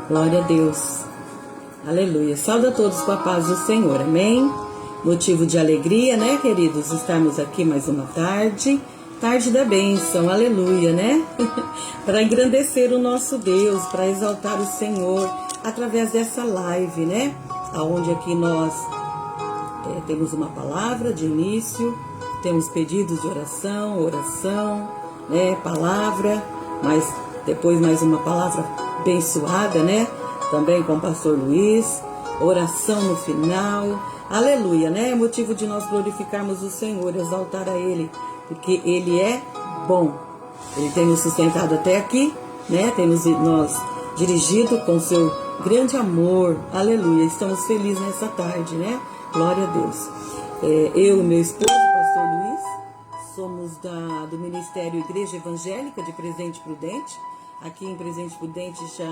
Glória a Deus. Aleluia. Salve a todos com a paz do Senhor. Amém? Motivo de alegria, né, queridos? Estarmos aqui mais uma tarde. Tarde da bênção. Aleluia, né? Para engrandecer o nosso Deus, para exaltar o Senhor através dessa live, né? Aonde aqui nós temos uma palavra de início, temos pedidos de oração, né? Palavra, mas depois mais uma palavra abençoada, né? Também com o pastor Luiz, oração no final, aleluia, né? É motivo de nós glorificarmos o Senhor, exaltar a Ele, porque Ele é bom. Ele tem nos sustentado até aqui, né? Temos nós dirigido com seu grande amor, aleluia. Estamos felizes nessa tarde, né? Glória a Deus. Eu e meu esposo, pastor Luiz, somos do Ministério Igreja Evangélica de Presidente Prudente, aqui em Presidente Prudente já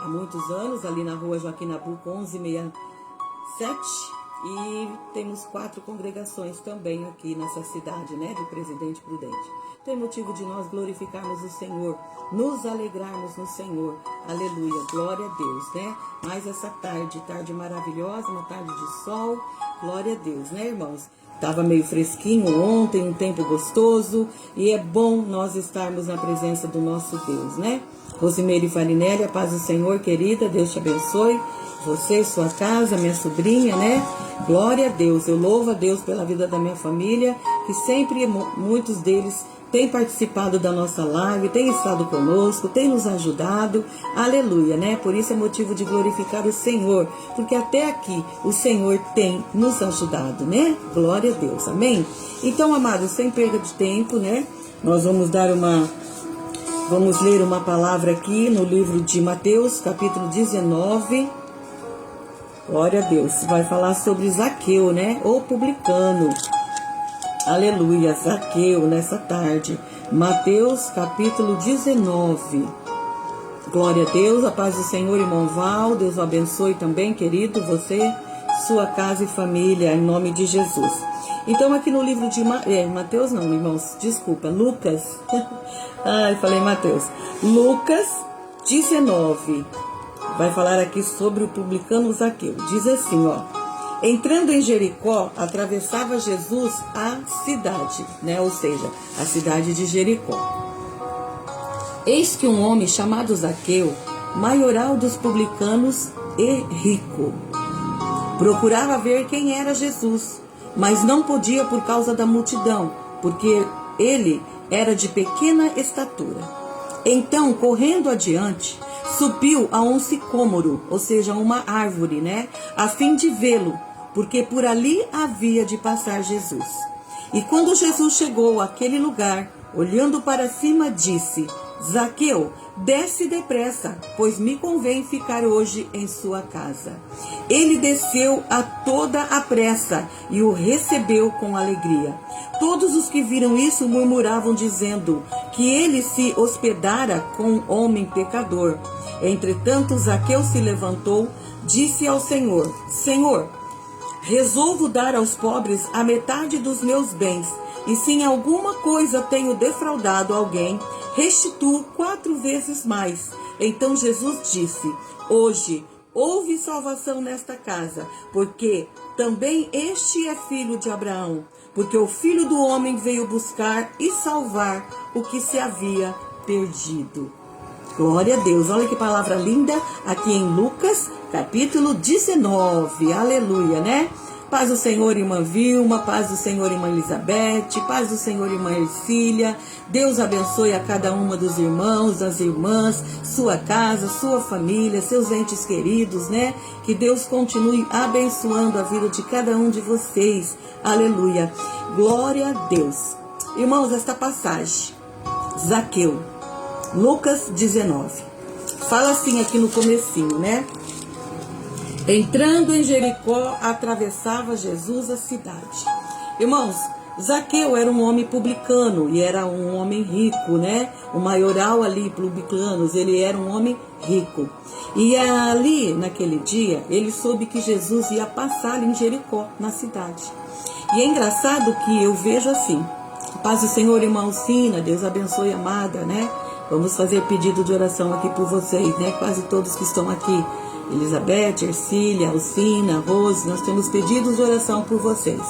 há muitos anos, ali na rua Joaquim Nabuco 1167, e temos 4 congregações também aqui nessa cidade, né, de Presidente Prudente. Tem motivo de nós glorificarmos o Senhor, nos alegrarmos no Senhor, aleluia, glória a Deus, né? Mais essa tarde maravilhosa, uma tarde de sol, glória a Deus, né, irmãos? Estava meio fresquinho ontem, um tempo gostoso, e é bom nós estarmos na presença do nosso Deus, né? Rosimeire Farinelli, a paz do Senhor, querida, Deus te abençoe, você e sua casa, minha sobrinha, né? Glória a Deus, eu louvo a Deus pela vida da minha família, que sempre muitos deles têm participado da nossa live, têm estado conosco, têm nos ajudado, aleluia, né? Por isso é motivo de glorificar o Senhor, porque até aqui o Senhor tem nos ajudado, né? Glória a Deus, amém? Então, amados, sem perda de tempo, né? Nós vamos ler uma palavra aqui no livro de Mateus, capítulo 19, glória a Deus, vai falar sobre Zaqueu, né? O publicano. Aleluia, Zaqueu, nessa tarde. Mateus, capítulo 19. Glória a Deus, a paz do Senhor, irmão Val. Deus o abençoe também, querido, você, sua casa e família, em nome de Jesus. Então, aqui no livro de Mateus, não, irmãos, desculpa, Lucas. Ai, falei Mateus. Lucas 19. Vai falar aqui sobre o publicano Zaqueu. Diz assim, ó. Entrando em Jericó, atravessava Jesus a cidade, né? Ou seja, a cidade de Jericó. Eis que um homem chamado Zaqueu, maioral dos publicanos e rico, procurava ver quem era Jesus, mas não podia por causa da multidão, porque ele era de pequena estatura. Então, correndo adiante, subiu a um sicômoro, ou seja, uma árvore, né? A fim de vê-lo, porque por ali havia de passar Jesus. E quando Jesus chegou àquele lugar, olhando para cima, disse: Zaqueu, desce depressa, pois me convém ficar hoje em sua casa. Ele desceu a toda a pressa e o recebeu com alegria. Todos os que viram isso murmuravam, dizendo que ele se hospedara com um homem pecador. Entretanto, Zaqueu se levantou, disse ao Senhor: Senhor, resolvo dar aos pobres a metade dos meus bens, e se em alguma coisa tenho defraudado alguém, restituo 4 vezes mais. Então Jesus disse: hoje houve salvação nesta casa, porque também este é filho de Abraão, porque o Filho do Homem veio buscar e salvar o que se havia perdido. Glória a Deus, olha que palavra linda, aqui em Lucas, capítulo 19, aleluia, né? Paz do Senhor, irmã Vilma, paz do Senhor, irmã Elizabeth, paz do Senhor, irmã Ercília. Deus abençoe a cada uma dos irmãos, das irmãs, sua casa, sua família, seus entes queridos, né? Que Deus continue abençoando a vida de cada um de vocês, aleluia. Glória a Deus. Irmãos, esta passagem, Zaqueu, Lucas 19, fala assim aqui no comecinho, né? Entrando em Jericó, atravessava Jesus a cidade. Irmãos, Zaqueu era um homem publicano e era um homem rico, né? O maioral ali, publicanos, ele era um homem rico. E ali, naquele dia, ele soube que Jesus ia passar em Jericó, na cidade. E é engraçado que eu vejo assim, paz do Senhor, irmã Alcina, Deus abençoe, amada, né? Vamos fazer pedido de oração aqui por vocês, né? Quase todos que estão aqui. Elizabeth, Ercília, Alcina, Rose, nós temos pedidos de oração por vocês.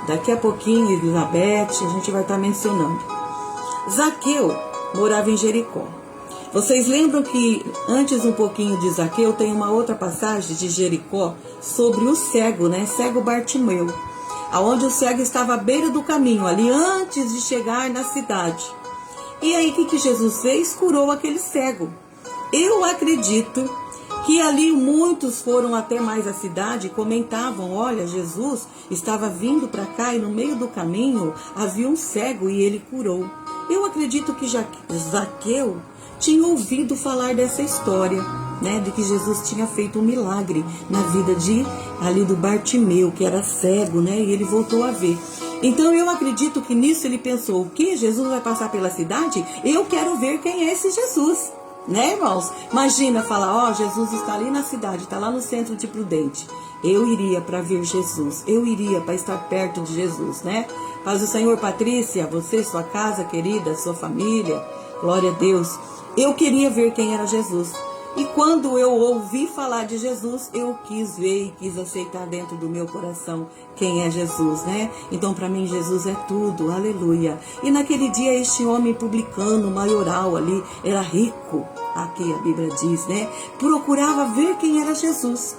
Daqui a pouquinho, Elizabeth, a gente vai estar mencionando. Zaqueu morava em Jericó. Vocês lembram que antes um pouquinho de Zaqueu tem uma outra passagem de Jericó sobre o cego, né? Cego Bartimeu. Aonde o cego estava à beira do caminho, ali antes de chegar na cidade. E aí o que Jesus fez? Curou aquele cego. Eu acredito que ali muitos foram até mais a cidade e comentavam, olha, Jesus estava vindo para cá e no meio do caminho havia um cego e ele curou. Eu acredito que Zaqueu tinha ouvido falar dessa história, né, de que Jesus tinha feito um milagre na vida ali do Bartimeu, que era cego, né, e ele voltou a ver. Então eu acredito que nisso ele pensou, o que? Jesus vai passar pela cidade? Eu quero ver quem é esse Jesus. Né, irmãos? Imagina falar, ó, Jesus está ali na cidade, está lá no centro de Prudente. Eu iria para ver Jesus, eu iria para estar perto de Jesus, né? Paz do Senhor, Patrícia, você, sua casa querida, sua família, glória a Deus. Eu queria ver quem era Jesus. E quando eu ouvi falar de Jesus, eu quis ver e quis aceitar dentro do meu coração quem é Jesus, né? Então, para mim, Jesus é tudo, aleluia. E naquele dia, este homem publicano, maioral ali, era rico, aqui a Bíblia diz, né? Procurava ver quem era Jesus.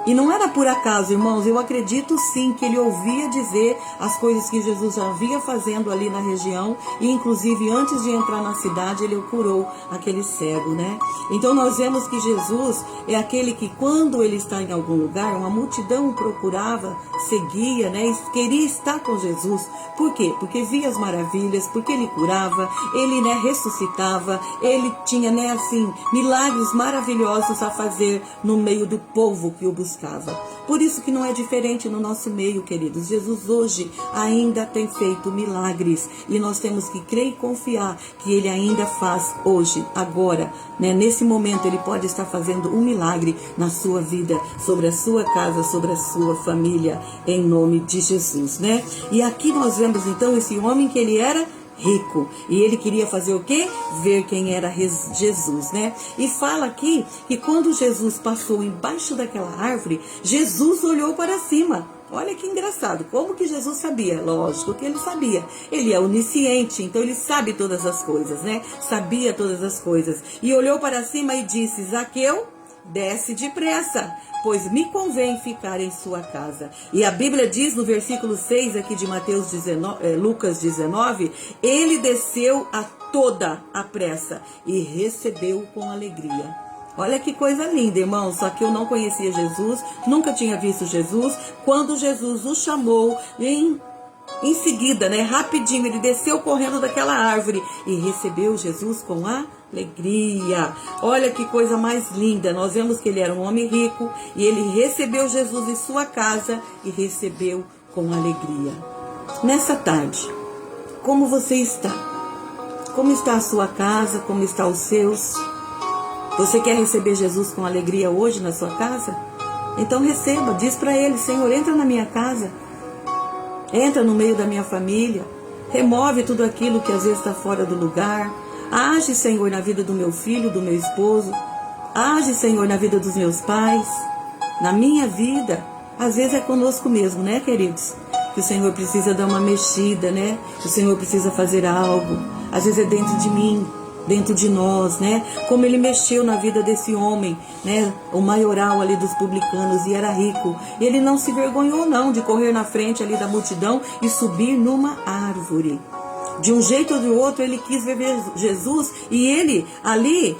E não era por acaso, irmãos, eu acredito sim que ele ouvia dizer as coisas que Jesus já havia fazendo ali na região, e inclusive antes de entrar na cidade ele curou aquele cego, né? Então nós vemos que Jesus é aquele que quando ele está em algum lugar, uma multidão o procurava, seguia, né? E queria estar com Jesus. Por quê? Porque via as maravilhas, porque ele curava, ele, né, ressuscitava, ele tinha, né, assim, milagres maravilhosos a fazer no meio do povo que o buscava. Por isso que não é diferente no nosso meio, queridos. Jesus hoje ainda tem feito milagres e nós temos que crer e confiar que ele ainda faz hoje, agora, né? Nesse momento ele pode estar fazendo um milagre na sua vida, sobre a sua casa, sobre a sua família, em nome de Jesus, né? E aqui nós vemos então esse homem que ele era rico. E ele queria fazer o quê? Ver quem era Jesus, né? E fala aqui que quando Jesus passou embaixo daquela árvore, Jesus olhou para cima. Olha que engraçado, como que Jesus sabia? Lógico que ele sabia. Ele é onisciente, então ele sabe todas as coisas, né? Sabia todas as coisas. E olhou para cima e disse, Zaqueu, desce depressa, pois me convém ficar em sua casa. E a Bíblia diz no versículo 6 aqui de Lucas 19, ele desceu a toda a pressa e recebeu com alegria. Olha que coisa linda, irmão. Só que eu não conhecia Jesus, nunca tinha visto Jesus. Quando Jesus o chamou, em seguida, né, rapidinho, ele desceu correndo daquela árvore e recebeu Jesus com alegria. Olha que coisa mais linda. Nós vemos que ele era um homem rico e ele recebeu Jesus em sua casa e recebeu com alegria. Nessa tarde, como você está? Como está a sua casa? Como estão os seus? Você quer receber Jesus com alegria hoje na sua casa? Então receba, diz para ele, Senhor, entra na minha casa, entra no meio da minha família, remove tudo aquilo que às vezes está fora do lugar, age, Senhor, na vida do meu filho, do meu esposo, age, Senhor, na vida dos meus pais, na minha vida. Às vezes é conosco mesmo, né, queridos? Que o Senhor precisa dar uma mexida, né? Que o Senhor precisa fazer algo. Às vezes é dentro de mim, dentro de nós, né? Como ele mexeu na vida desse homem, né? O maioral ali dos publicanos, e era rico. E ele não se vergonhou não de correr na frente ali da multidão e subir numa árvore. De um jeito ou de outro ele quis ver Jesus, e ele ali,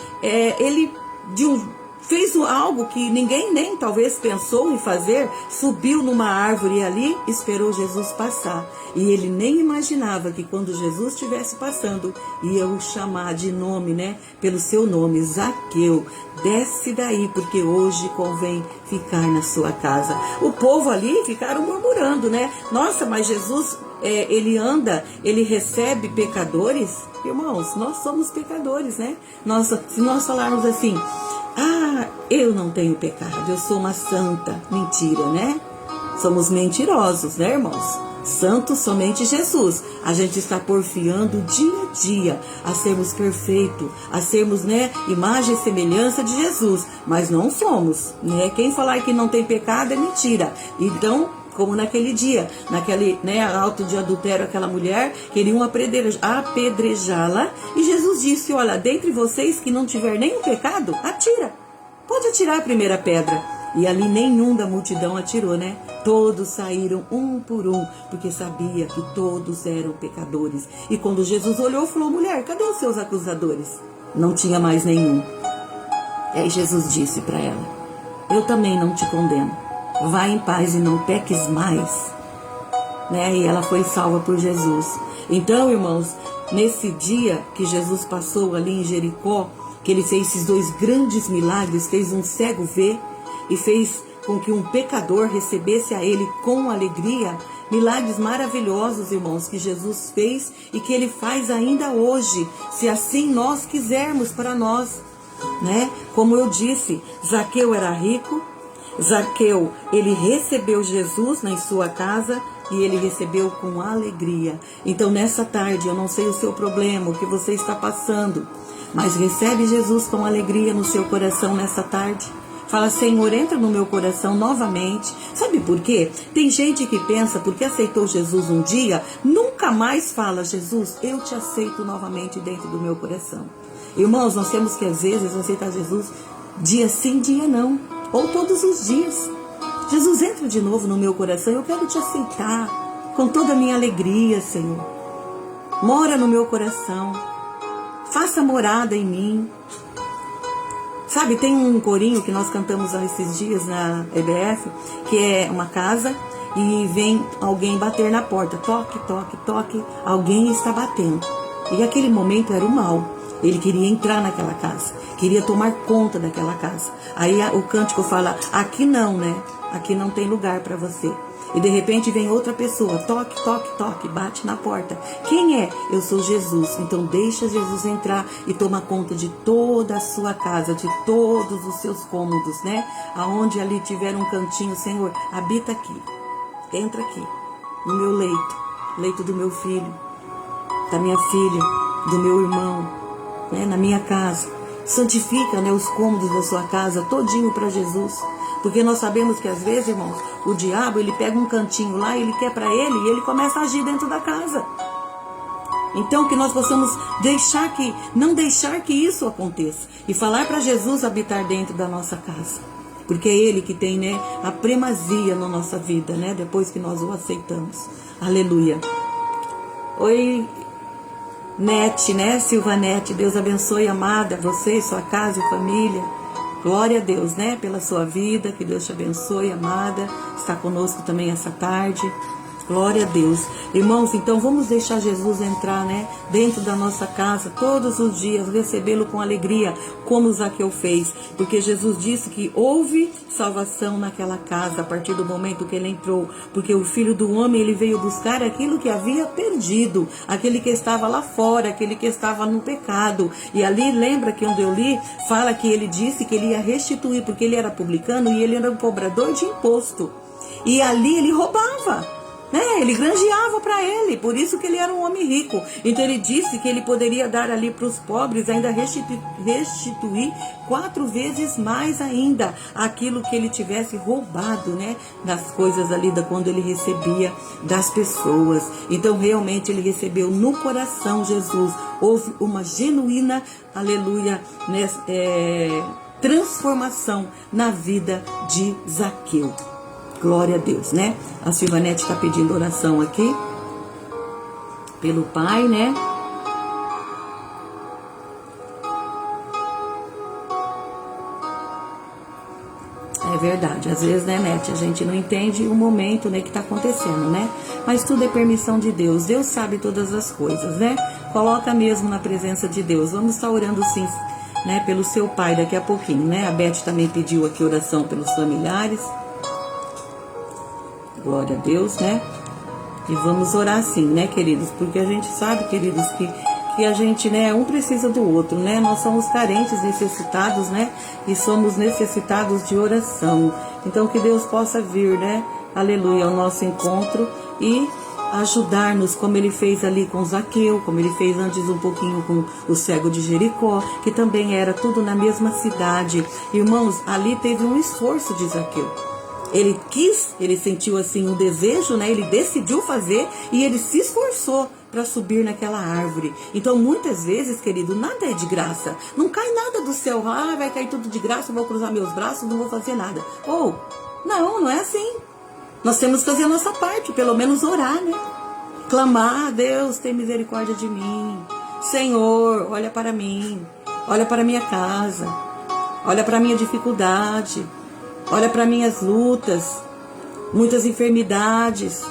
fez algo que ninguém nem talvez pensou em fazer, subiu numa árvore ali, esperou Jesus passar. E ele nem imaginava que quando Jesus estivesse passando, ia o chamar de nome, né? Pelo seu nome, Zaqueu, desce daí, porque hoje convém ficar na sua casa. O povo ali ficaram murmurando, né? Nossa, mas Jesus, ele recebe pecadores? Irmãos, nós somos pecadores, né? Se nós falarmos assim, eu não tenho pecado, eu sou uma santa. Mentira, né? Somos mentirosos, né, irmãos? Santo somente Jesus. A gente está porfiando dia a dia a sermos perfeitos, a sermos, né, imagem e semelhança de Jesus, mas não somos, né? Quem falar que não tem pecado é mentira. Então, como naquele dia, naquele, né, auto de adultério, aquela mulher, queriam apedrejá-la, e Jesus disse, olha, dentre vocês que não tiver nenhum pecado, atira, pode atirar a primeira pedra. E ali nenhum da multidão atirou, né? Todos saíram um por um, porque sabia que todos eram pecadores. E quando Jesus olhou, falou, mulher, cadê os seus acusadores? Não tinha mais nenhum. E aí Jesus disse para ela, eu também não te condeno. Vai em paz e não peques mais. Né? E ela foi salva por Jesus. Então, irmãos, nesse dia que Jesus passou ali em Jericó, que ele fez esses 2 grandes milagres, fez um cego ver e fez com que um pecador recebesse a ele com alegria, milagres maravilhosos, irmãos, que Jesus fez e que ele faz ainda hoje, se assim nós quisermos para nós, né? Como eu disse, Zaqueu era rico, Zaqueu, ele recebeu Jesus na sua casa e ele recebeu com alegria. Então nessa tarde, eu não sei o seu problema, o que você está passando, mas recebe Jesus com alegria no seu coração nessa tarde. Fala, Senhor, entra no meu coração novamente. Sabe por quê? Tem gente que pensa, porque aceitou Jesus um dia, nunca mais fala, Jesus, eu te aceito novamente dentro do meu coração. Irmãos, nós temos que às vezes aceitar Jesus dia sim, dia não, ou todos os dias. Jesus, entra de novo no meu coração, eu quero te aceitar com toda a minha alegria, Senhor. Mora no meu coração, faça morada em mim. Sabe, tem um corinho que nós cantamos há esses dias na EBF, que é uma casa e vem alguém bater na porta. Toque, toque, toque, alguém está batendo. E aquele momento era o mal. Ele queria entrar naquela casa, queria tomar conta daquela casa. Aí o cântico fala, aqui não, né? Aqui não tem lugar para você. E de repente vem outra pessoa, toque, toque, toque, bate na porta. Quem é? Eu sou Jesus. Então deixa Jesus entrar e toma conta de toda a sua casa, de todos os seus cômodos, né? Aonde ali tiver um cantinho, Senhor, habita aqui, entra aqui, no meu leito do meu filho, da minha filha, do meu irmão, né? Na minha casa. Santifica, né, os cômodos da sua casa todinho para Jesus. Porque nós sabemos que às vezes, irmãos, o diabo, ele pega um cantinho lá, ele quer para ele e ele começa a agir dentro da casa. Então que nós possamos não deixar que isso aconteça. E falar para Jesus habitar dentro da nossa casa. Porque é Ele que tem, né, a primazia na nossa vida, né, depois que nós o aceitamos. Aleluia. Oi, Nete, né, Silvanete, Deus abençoe, amada, você, sua casa e família. Glória a Deus, né, pela sua vida, que Deus te abençoe, amada, está conosco também essa tarde. Glória a Deus. Irmãos, então vamos deixar Jesus entrar, né, dentro da nossa casa todos os dias, recebê-lo com alegria, como Zaqueu fez. Porque Jesus disse que houve salvação naquela casa a partir do momento que ele entrou. Porque o Filho do Homem, ele veio buscar aquilo que havia perdido, aquele que estava lá fora, aquele que estava no pecado. E ali, lembra que onde eu li, fala que ele disse que ele ia restituir, porque ele era publicano e ele era um cobrador de imposto. E ali ele roubava. Né? Ele granjeava para ele, por isso que ele era um homem rico. Então ele disse que ele poderia dar ali para os pobres, ainda restituir 4 vezes mais ainda aquilo que ele tivesse roubado, né? Das coisas ali, quando ele recebia das pessoas. Então realmente ele recebeu no coração Jesus. Houve uma genuína, aleluia, né? Transformação na vida de Zaqueu. Glória a Deus, né? A Silvanete está pedindo oração aqui pelo pai, né? É verdade, às vezes, né, Nete, a gente não entende o momento, né, que está acontecendo, né? Mas tudo é permissão de Deus. Deus sabe todas as coisas, né? Coloca mesmo na presença de Deus. Vamos estar orando sim, né, pelo seu pai daqui a pouquinho, né? A Beth também pediu aqui oração pelos familiares. Glória a Deus, né? E vamos orar sim, né, queridos? Porque a gente sabe, queridos, que a gente, né, um precisa do outro, né? Nós somos carentes, necessitados, né? E somos necessitados de oração. Então que Deus possa vir, né? Aleluia, ao nosso encontro e ajudar-nos, como ele fez ali com Zaqueu, como ele fez antes um pouquinho com o cego de Jericó, que também era tudo na mesma cidade. Irmãos, ali teve um esforço de Zaqueu. Ele quis, ele sentiu assim um desejo, né? Ele decidiu fazer e ele se esforçou para subir naquela árvore. Então, muitas vezes, querido, nada é de graça. Não cai nada do céu. Ah, vai cair tudo de graça, eu vou cruzar meus braços, não vou fazer nada. Não é assim. Nós temos que fazer a nossa parte, pelo menos orar, né? Clamar, Deus, tem misericórdia de mim. Senhor, olha para mim. Olha para minha casa. Olha para minha dificuldade. Olha para minhas lutas. Muitas enfermidades.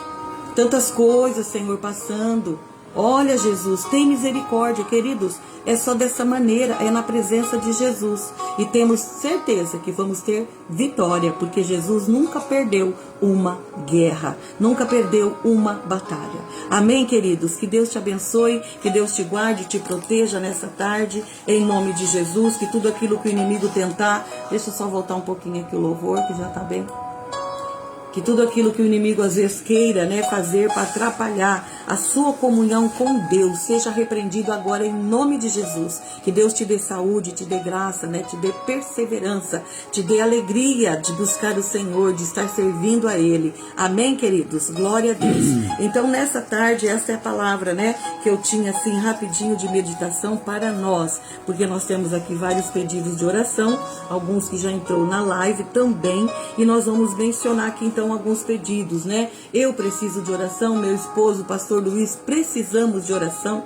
Tantas coisas, Senhor, passando. Olha, Jesus, tem misericórdia, queridos. É só dessa maneira, é na presença de Jesus. E temos certeza que vamos ter vitória, porque Jesus nunca perdeu uma guerra, nunca perdeu uma batalha. Amém, queridos? Que Deus te abençoe, que Deus te guarde, te proteja nessa tarde, em nome de Jesus, que tudo aquilo que o inimigo tentar... Deixa eu só voltar um pouquinho aqui o louvor, que já tá bem... Que tudo aquilo que o inimigo às vezes queira, né, fazer para atrapalhar a sua comunhão com Deus, seja repreendido agora em nome de Jesus. Que Deus te dê saúde, te dê graça, né, te dê perseverança, te dê alegria de buscar o Senhor, de estar servindo a Ele. Amém, queridos? Glória a Deus. Então, nessa tarde, essa é a palavra, né, que eu tinha assim rapidinho de meditação para nós, porque nós temos aqui vários pedidos de oração, alguns que já entrou na live também, e nós vamos mencionar aqui então alguns pedidos, né? Eu preciso de oração, meu esposo, o pastor Luiz, precisamos de oração.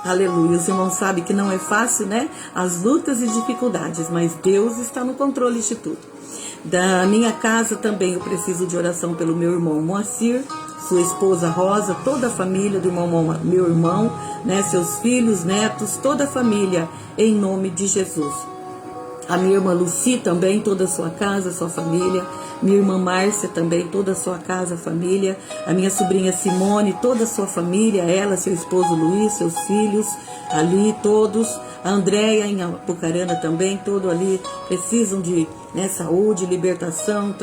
Aleluia, os irmãos sabem que não é fácil, né? As lutas e dificuldades, mas Deus está no controle de tudo. Da minha casa também eu preciso de oração pelo meu irmão Moacir, sua esposa Rosa, toda a família do meu irmão, né? Seus filhos, netos, toda a família, em nome de Jesus. A minha irmã Luci também, toda a sua casa, sua família. Minha irmã Márcia também, toda a sua casa, família. A minha sobrinha Simone, toda a sua família. Ela, seu esposo Luiz, seus filhos ali, todos. A Andréia em Apucarana também, todo ali. Precisam de, né, saúde, libertação,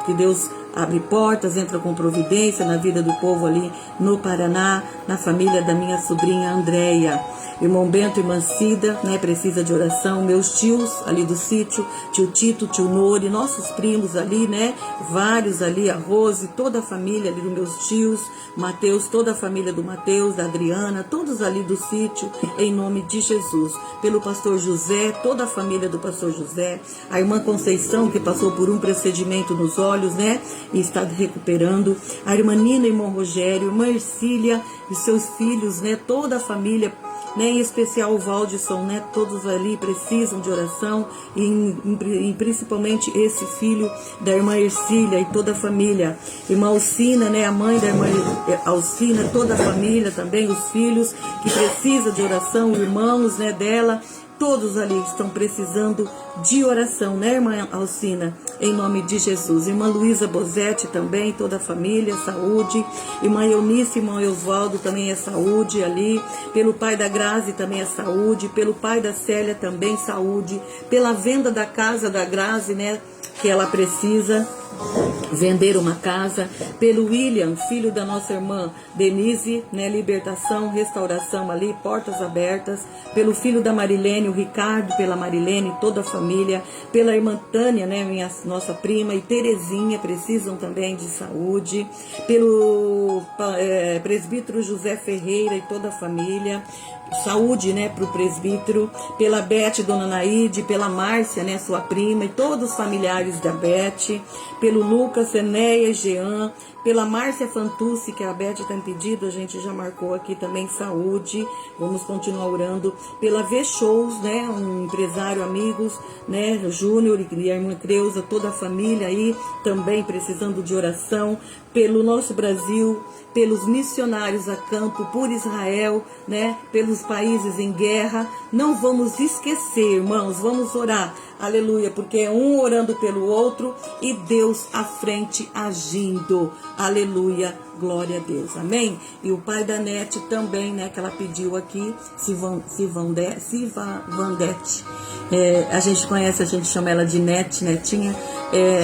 que Deus abre portas, entra com providência na vida do povo ali no Paraná, na família da minha sobrinha Andréia. Irmão Bento e irmã Cida, né, precisa de oração. Meus tios ali do sítio, tio Tito, tio Nori, nossos primos ali, né, vários ali, a Rose, toda a família ali dos meus tios, Mateus, toda a família do Mateus, da Adriana, todos ali do sítio, em nome de Jesus. Pelo pastor José, toda a família do pastor José, a irmã Conceição, que passou por um procedimento nos olhos, né, e está recuperando, a irmã Nina, irmão Rogério, irmã Ercília e seus filhos, né, toda a família, né, em especial o Valdisson, né, todos ali precisam de oração, e principalmente esse filho da irmã Ercília e toda a família. Irmã Alcina, né, a mãe da irmã Alcina, toda a família também, os filhos que precisam de oração, irmãos, né, dela. Todos ali estão precisando de oração, né, irmã Alcina? Em nome de Jesus. Irmã Luísa Bozetti também, toda a família, saúde. Irmã Eunice, irmão Oswaldo também é saúde ali. Pelo pai da Grazi também é saúde. Pelo pai da Célia também saúde. Pela venda da casa da Grazi, né, que ela precisa vender uma casa. Pelo William, filho da nossa irmã Denise, né, libertação, restauração ali, portas abertas. Pelo filho da Marilene, o Ricardo, pela Marilene, toda a família. Pela irmã Tânia, né, nossa prima, e Terezinha, precisam também de saúde. Pelo presbítero José Ferreira e toda a família, saúde, né, para o presbítero. Pela Beth, dona Naide, pela Márcia, né, sua prima, e todos os familiares da Beth. Pelo Lucas, Enéia e Jean. Pela Márcia Fantucci, que a Beth está impedido, a gente já marcou aqui também saúde. Vamos continuar orando. Pela V-Shows, né, um empresário, amigos, né, Júnior e a irmã Creuza, toda a família aí também precisando de oração. Pelo nosso Brasil, pelos missionários a campo, por Israel, né, pelos países em guerra. Não vamos esquecer, irmãos, vamos orar. Aleluia, porque é um orando pelo outro e Deus à frente agindo. Aleluia. Glória a Deus, amém? E o pai da Nete também, né, que ela pediu aqui, Sivandete. A gente conhece, a gente chama ela de Netinha,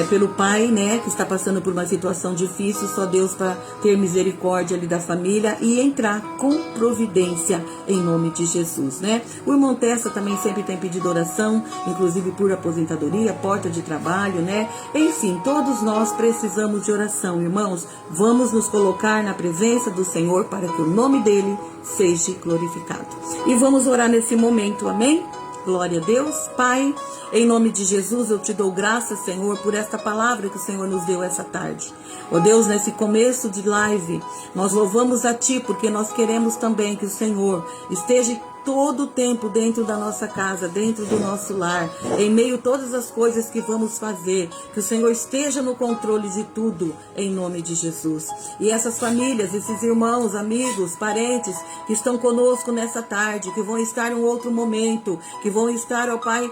pelo pai, né, que está passando por uma situação difícil, só Deus para ter misericórdia ali da família e entrar com providência em nome de Jesus, né? O irmão Tessa também sempre tem pedido oração, inclusive por aposentadoria, porta de trabalho, né? Enfim, todos nós precisamos de oração, irmãos. Vamos nos colocar na presença do Senhor para que o nome dele seja glorificado. E vamos orar nesse momento, amém? Glória a Deus. Pai, em nome de Jesus, eu te dou graças, Senhor, por esta palavra que o Senhor nos deu essa tarde. Ó Deus, nesse começo de live, nós louvamos a Ti, porque nós queremos também que o Senhor esteja todo o tempo dentro da nossa casa, dentro do nosso lar, em meio a todas as coisas que vamos fazer, que o Senhor esteja no controle de tudo, em nome de Jesus. E essas famílias, esses irmãos, amigos, parentes que estão conosco nessa tarde, que vão estar em um outro momento, que vão estar, ó Pai,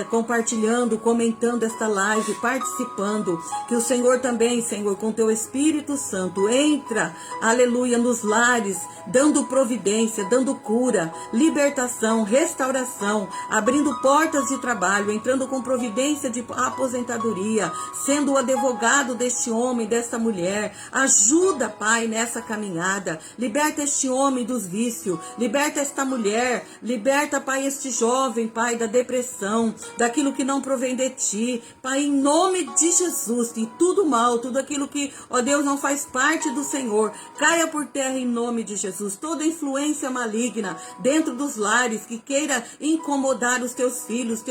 compartilhando, comentando esta live, participando, que o Senhor também, Senhor, com Teu Espírito Santo, entra, aleluia, nos lares, dando providência, dando cura, libertação, restauração, abrindo portas de trabalho, entrando com providência de aposentadoria, sendo o advogado deste homem, desta mulher. Ajuda, Pai, nessa caminhada. Liberta este homem dos vícios, liberta esta mulher, liberta, Pai, este jovem, Pai, da depressão, daquilo que não provém de Ti. Pai, em nome de Jesus, tem tudo mal, tudo aquilo que, ó Deus, não faz parte do Senhor, caia por terra em nome de Jesus. Toda influência maligna dentro dos lares que queira incomodar os Teus filhos,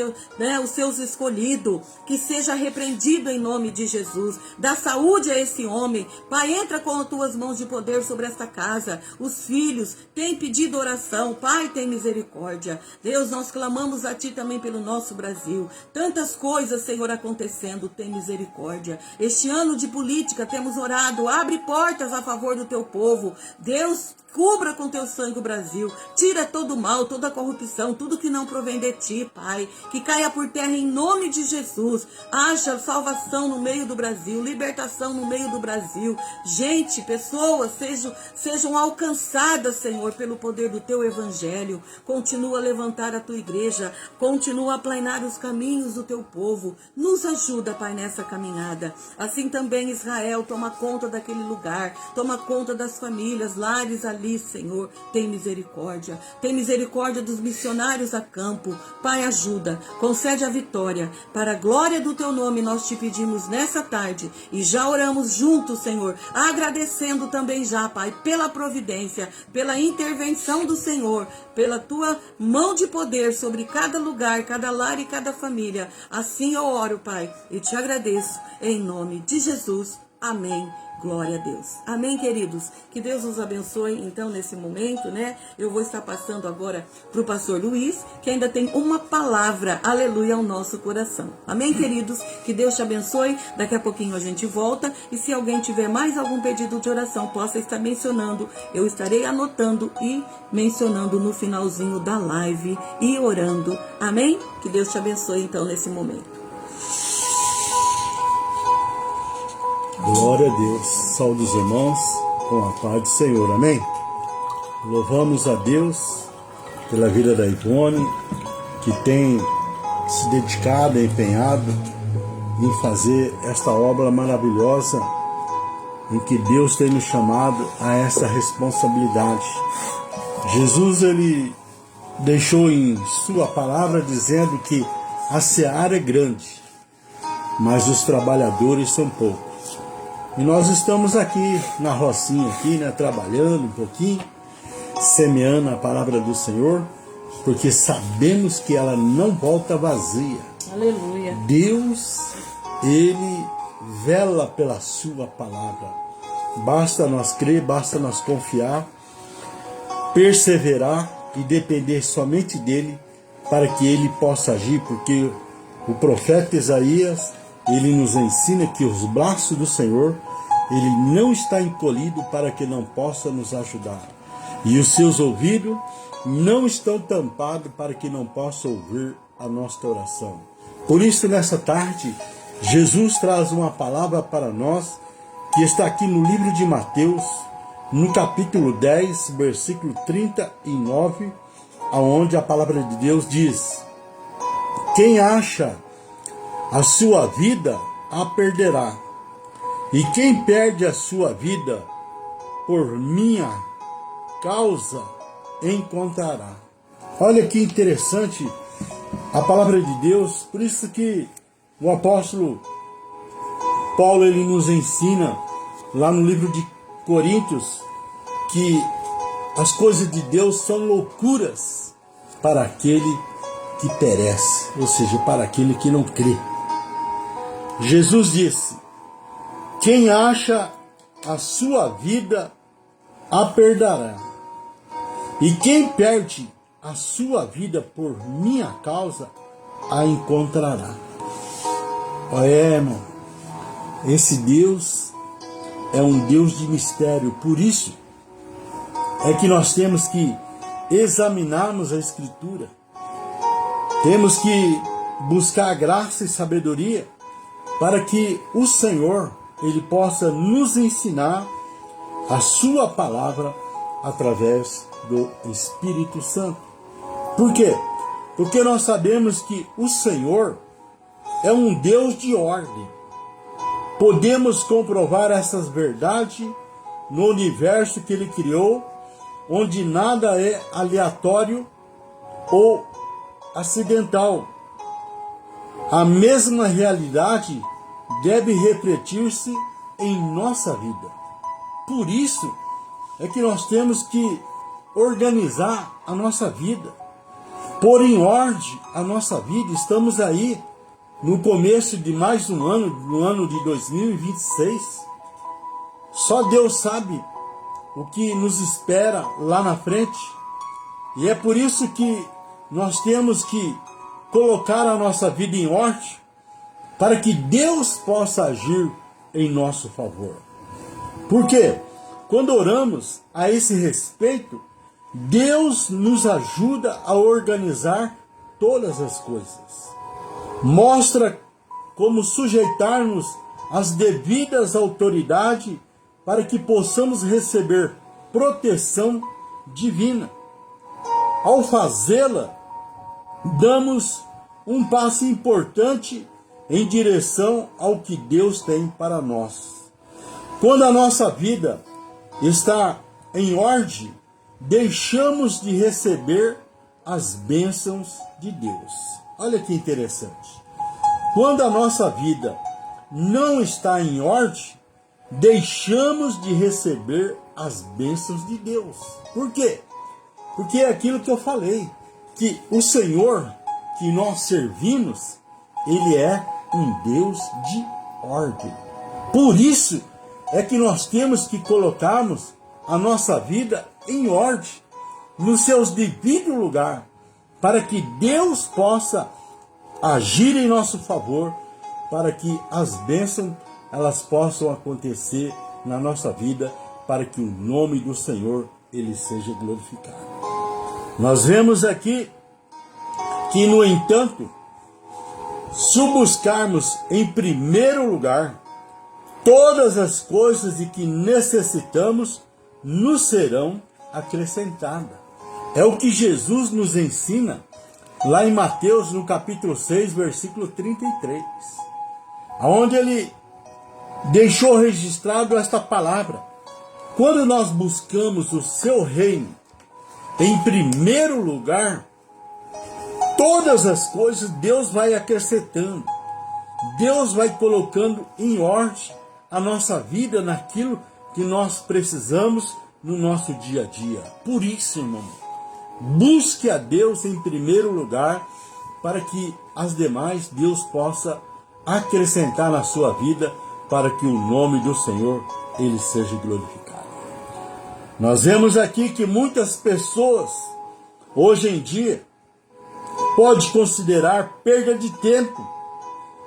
os Seus escolhidos, que seja repreendido em nome de Jesus. Dá saúde a esse homem. Pai, entra com as Tuas mãos de poder sobre esta casa. Os filhos têm pedido oração. Pai, tem misericórdia. Deus, nós clamamos a Ti também pelo nosso Brasil. Tantas coisas, Senhor, acontecendo. Tem misericórdia. Este ano de política temos orado. Abre portas a favor do Teu povo. Deus, cubra com Teu sangue o Brasil. Tira todo o mal, toda a corrupção, tudo que não provém de Ti, Pai. Que caia por terra em nome de Jesus. Haja salvação no meio do Brasil, libertação no meio do Brasil. Gente, pessoas sejam alcançadas, Senhor, pelo poder do Teu Evangelho. Continua a levantar a Tua igreja. Continua a aplanar os caminhos do Teu povo. Nos ajuda, Pai, nessa caminhada. Assim também Israel toma conta daquele lugar. Toma conta das famílias, lares ali, Senhor. Tem misericórdia. Tem misericórdia dos missionários a campo. Pai, ajuda. Concede a vitória. Para a glória do Teu nome, nós Te pedimos nessa tarde. E já oramos juntos, Senhor. Agradecendo também já, Pai, pela providência, pela intervenção do Senhor, pela Tua mão de poder sobre cada lugar, cada lar e cada família. Assim eu oro, Pai, e Te agradeço. Em nome de Jesus. Amém. Glória a Deus. Amém, queridos? Que Deus nos abençoe, então, nesse momento, né? Eu vou estar passando agora para o pastor Luiz, que ainda tem uma palavra, aleluia, ao nosso coração. Amém, queridos? Que Deus te abençoe. Daqui a pouquinho a gente volta. E se alguém tiver mais algum pedido de oração, possa estar mencionando. Eu estarei anotando e mencionando no finalzinho da live e orando. Amém? Que Deus te abençoe, então, nesse momento. Glória a Deus, saúde os irmãos, com a paz do Senhor, amém? Louvamos a Deus pela vida da Ivone, que tem se dedicado, empenhado em fazer esta obra maravilhosa, em que Deus tem nos chamado a essa responsabilidade. Jesus, ele deixou em sua palavra dizendo que a seara é grande, mas os trabalhadores são poucos. E nós estamos aqui na rocinha, aqui, né, trabalhando um pouquinho, semeando a palavra do Senhor, porque sabemos que ela não volta vazia. Aleluia. Deus, Ele vela pela sua palavra. Basta nós crer, basta nós confiar, perseverar e depender somente dEle para que Ele possa agir, porque o profeta Isaías, ele nos ensina que os braços do Senhor, ele não está encolhido para que não possa nos ajudar. E os seus ouvidos não estão tampados para que não possa ouvir a nossa oração. Por isso, nessa tarde, Jesus traz uma palavra para nós que está aqui no livro de Mateus, no capítulo 10, versículo 39, aonde a palavra de Deus diz: quem acha a sua vida, a perderá. E quem perde a sua vida, por minha causa, encontrará. Olha que interessante a palavra de Deus. Por isso que o apóstolo Paulo, ele nos ensina lá no livro de Coríntios que as coisas de Deus são loucuras para aquele que perece, ou seja, para aquele que não crê. Jesus disse: quem acha a sua vida, a perderá. E quem perde a sua vida por minha causa, a encontrará. Irmão, esse Deus é um Deus de mistério. Por isso é que nós temos que examinarmos a Escritura. Temos que buscar graça e sabedoria para que o Senhor, ele possa nos ensinar a sua palavra através do Espírito Santo. Por quê? Porque nós sabemos que o Senhor é um Deus de ordem. Podemos comprovar essas verdades no universo que ele criou, onde nada é aleatório ou acidental. A mesma realidade deve refletir-se em nossa vida. Por isso é que nós temos que organizar a nossa vida, pôr em ordem a nossa vida. Estamos aí no começo de mais um ano, no ano de 2026. Só Deus sabe o que nos espera lá na frente. E é por isso que nós temos que colocar a nossa vida em ordem, para que Deus possa agir em nosso favor. Porque quando oramos a esse respeito, Deus nos ajuda a organizar todas as coisas. Mostra como sujeitar-nos às devidas autoridades para que possamos receber proteção divina. Ao fazê-la, damos um passo importante em direção ao que Deus tem para nós. Quando a nossa vida está em ordem, deixamos de receber as bênçãos de Deus. Olha que interessante. Quando a nossa vida não está em ordem, deixamos de receber as bênçãos de Deus. Por quê? Porque é aquilo que eu falei, que o Senhor que nós servimos, ele é um Deus de ordem. Por isso é que nós temos que colocarmos a nossa vida em ordem, nos seus devidos lugares, para que Deus possa agir em nosso favor, para que as bênçãos elas possam acontecer na nossa vida, para que o nome do Senhor ele seja glorificado. Nós vemos aqui que, no entanto, se buscarmos em primeiro lugar, todas as coisas de que necessitamos nos serão acrescentadas. É o que Jesus nos ensina lá em Mateus, no capítulo 6, versículo 33, onde ele deixou registrado esta palavra: quando nós buscamos o seu reino em primeiro lugar, todas as coisas Deus vai acrescentando. Deus vai colocando em ordem a nossa vida naquilo que nós precisamos no nosso dia a dia. Por isso, irmão, busque a Deus em primeiro lugar, para que as demais Deus possa acrescentar na sua vida, para que o nome do Senhor ele seja glorificado. Nós vemos aqui que muitas pessoas hoje em dia pode considerar perda de tempo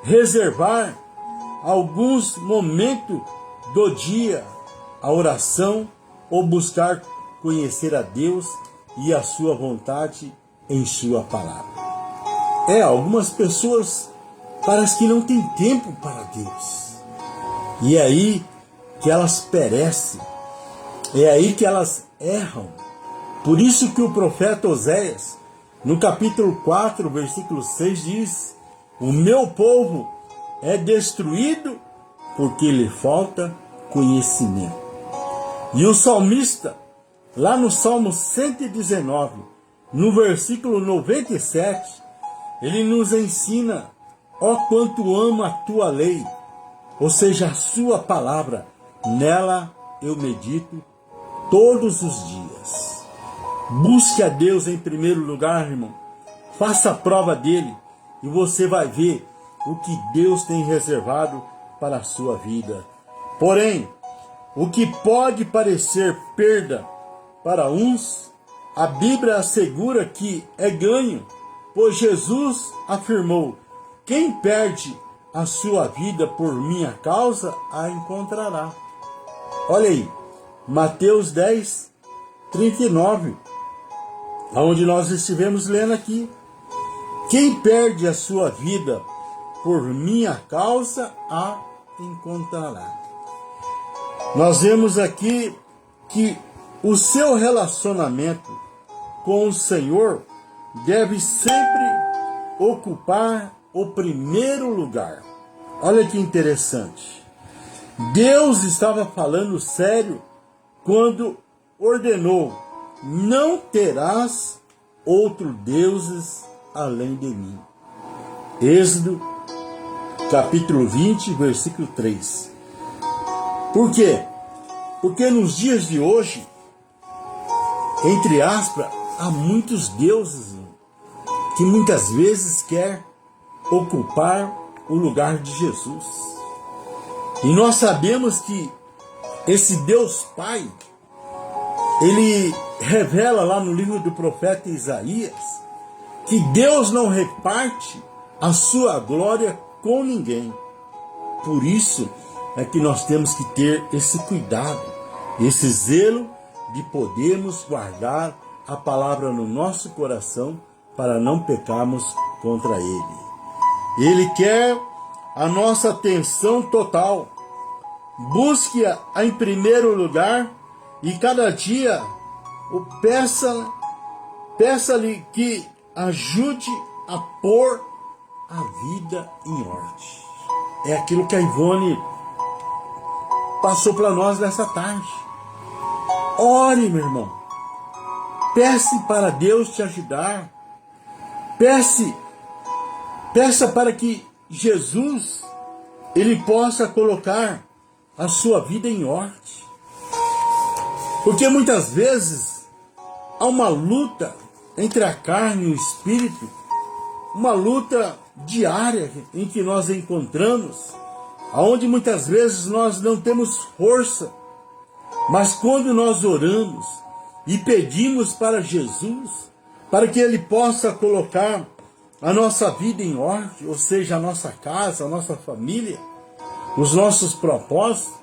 reservar alguns momentos do dia a oração ou buscar conhecer a Deus e a sua vontade em sua palavra. Algumas pessoas parece que não têm tempo para Deus. E aí que elas perecem. É aí que elas erram. Por isso que o profeta Oséias, no capítulo 4, versículo 6, diz: o meu povo é destruído porque lhe falta conhecimento. E o salmista, lá no Salmo 119, no versículo 97, ele nos ensina: ó quanto amo a tua lei, ou seja, a sua palavra, nela eu medito todos os dias. Busque a Deus em primeiro lugar, irmão. Faça a prova dele e você vai ver o que Deus tem reservado para a sua vida. Porém, o que pode parecer perda para uns, a Bíblia assegura que é ganho, pois Jesus afirmou: quem perde a sua vida por minha causa, a encontrará. Olha aí, Mateus 10, 39, onde nós estivemos lendo aqui. Quem perde a sua vida por minha causa, a encontrará. Nós vemos aqui que o seu relacionamento com o Senhor deve sempre ocupar o primeiro lugar. Olha que interessante. Deus estava falando sério quando ordenou: não terás outros deuses além de mim. Êxodo capítulo 20, versículo 3. Por quê? Porque nos dias de hoje, entre aspas, há muitos deuses que muitas vezes quer ocupar o lugar de Jesus. E nós sabemos que esse Deus Pai, ele revela lá no livro do profeta Isaías que Deus não reparte a sua glória com ninguém. Por isso é que nós temos que ter esse cuidado, esse zelo de podermos guardar a palavra no nosso coração para não pecarmos contra Ele. Ele quer a nossa atenção total. Busque-a em primeiro lugar e cada dia peça-lhe que ajude a pôr a vida em ordem. É aquilo que a Ivone passou para nós nessa tarde. Ore, meu irmão. Peça para Deus te ajudar. Peça para que Jesus ele possa colocar a sua vida em ordem. Porque muitas vezes há uma luta entre a carne e o espírito, uma luta diária em que nós encontramos, aonde muitas vezes nós não temos força, mas quando nós oramos e pedimos para Jesus, para que Ele possa colocar a nossa vida em ordem, ou seja, a nossa casa, a nossa família, os nossos propósitos,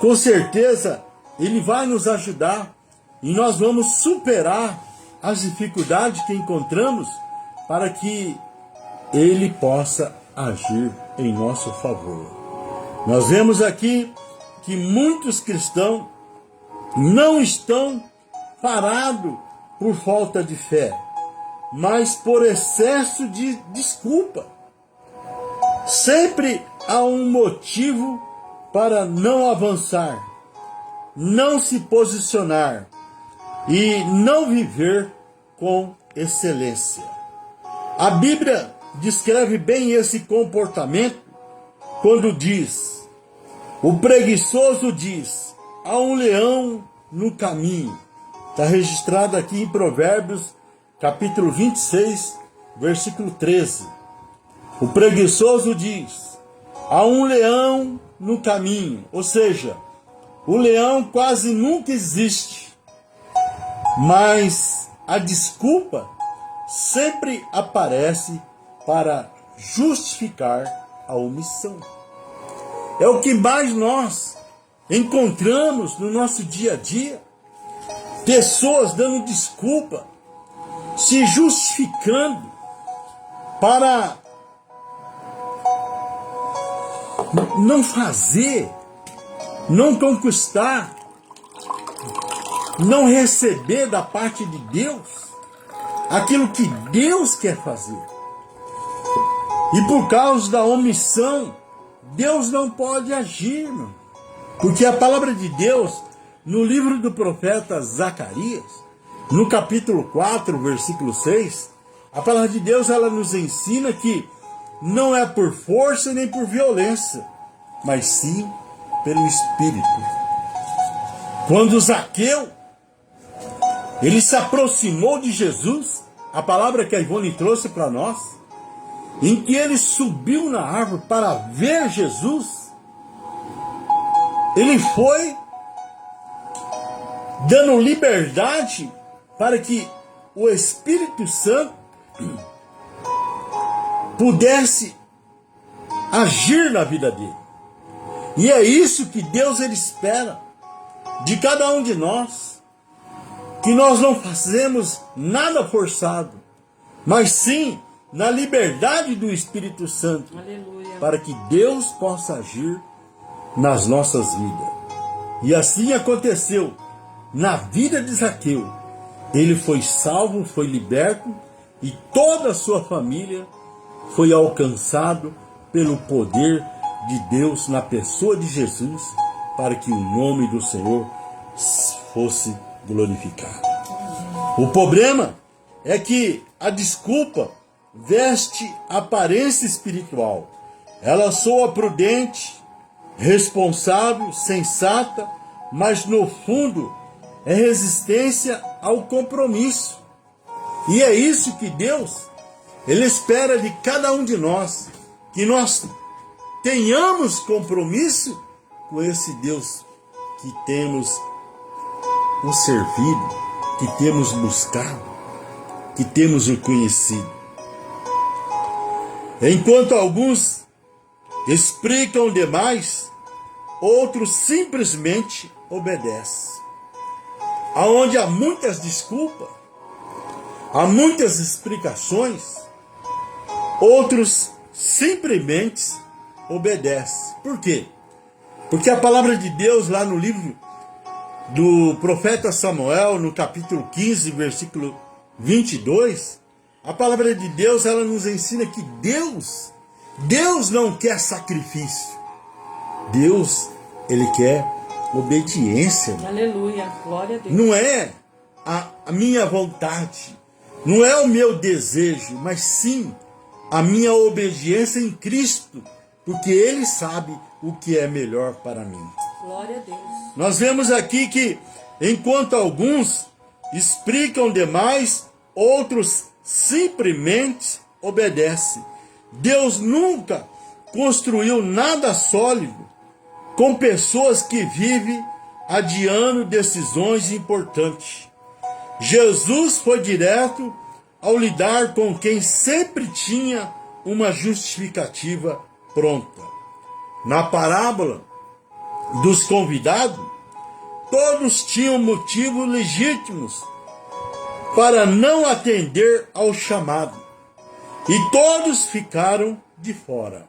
com certeza Ele vai nos ajudar e nós vamos superar as dificuldades que encontramos para que Ele possa agir em nosso favor. Nós vemos aqui que muitos cristãos não estão parados por falta de fé, mas por excesso de desculpa. Sempre há um motivo para não avançar, não se posicionar e não viver com excelência. A Bíblia descreve bem esse comportamento quando diz: o preguiçoso diz, há um leão no caminho. Está registrado aqui em Provérbios, capítulo 26, versículo 13. O preguiçoso diz, há um leão no caminho. Ou seja, o leão quase nunca existe, mas a desculpa sempre aparece para justificar a omissão. É o que mais nós encontramos no nosso dia a dia. Pessoas dando desculpa, se justificando para não fazer não conquistar, não receber da parte de Deus aquilo que Deus quer fazer. E por causa da omissão, Deus não pode agir, irmão. Porque a palavra de Deus, no livro do profeta Zacarias, no capítulo 4, versículo 6, a palavra de Deus ela nos ensina que não é por força nem por violência, mas sim pelo Espírito. Quando Zaqueu, ele se aproximou de Jesus, a palavra que a Ivone trouxe para nós, em que ele subiu na árvore para ver Jesus, ele foi dando liberdade para que o Espírito Santo pudesse agir na vida dele. E é isso que Deus ele espera de cada um de nós, que nós não fazemos nada forçado, mas sim na liberdade do Espírito Santo. Aleluia. Para que Deus possa agir nas nossas vidas. E assim aconteceu na vida de Zaqueu. Ele foi salvo, foi liberto e toda a sua família foi alcançado pelo poder de Deus na pessoa de Jesus, para que o nome do Senhor fosse glorificado. O problema é que a desculpa veste aparência espiritual. Ela soa prudente, responsável, sensata, mas no fundo é resistência ao compromisso. E é isso que Deus, ele espera de cada um de nós, que nós tenhamos compromisso com esse Deus que temos o servido, que temos buscado, que temos o conhecido. Enquanto alguns explicam demais, outros simplesmente obedecem. Aonde há muitas desculpas, há muitas explicações, outros simplesmente obedecem. Por quê? Porque a palavra de Deus lá no livro do profeta Samuel, no capítulo 15, versículo 22, a palavra de Deus ela nos ensina que Deus não quer sacrifício. Deus, ele quer obediência. Aleluia, glória a Deus. Não é a minha vontade, não é o meu desejo, mas sim a minha obediência em Cristo, porque Ele sabe o que é melhor para mim. Glória a Deus. Nós vemos aqui que, enquanto alguns explicam demais, outros simplesmente obedecem. Deus nunca construiu nada sólido com pessoas que vivem adiando decisões importantes. Jesus foi direto ao lidar com quem sempre tinha uma justificativa pronta. Na parábola dos convidados, todos tinham motivos legítimos para não atender ao chamado, e todos ficaram de fora.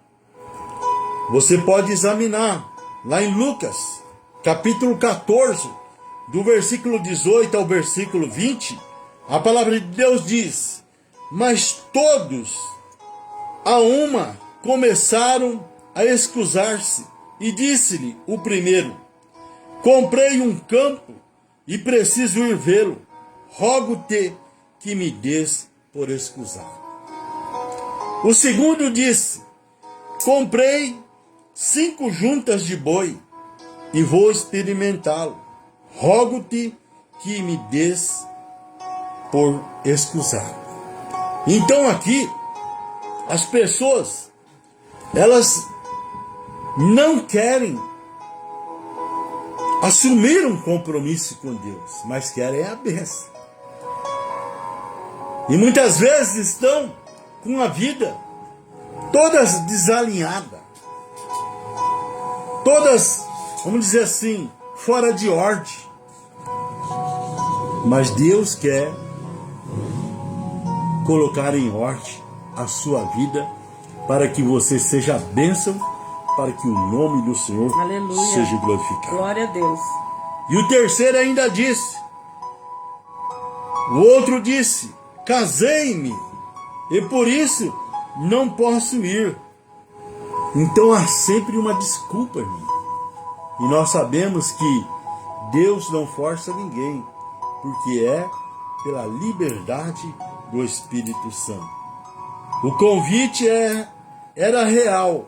Você pode examinar lá em Lucas, capítulo 14, do versículo 18 ao versículo 20, a palavra de Deus diz: mas todos a uma começaram a excusar-se, e disse-lhe o primeiro: comprei um campo e preciso ir vê-lo, rogo-te que me des por escusado. O segundo disse: comprei 5 juntas de boi e vou experimentá-lo, rogo-te que me des por escusado. Então aqui, as pessoas, elas não querem assumir um compromisso com Deus, mas querem a bênção. E muitas vezes estão com a vida todas desalinhadas, todas, vamos dizer assim, fora de ordem. Mas Deus quer colocar em ordem a sua vida para que você seja bênção para que o nome do Senhor Aleluia. seja glorificado. Glória a Deus. E o terceiro ainda disse, o outro disse, casei-me e por isso não posso ir. Então há sempre uma desculpa, irmão. E nós sabemos que Deus não força ninguém, porque é pela liberdade do Espírito Santo. O convite era real,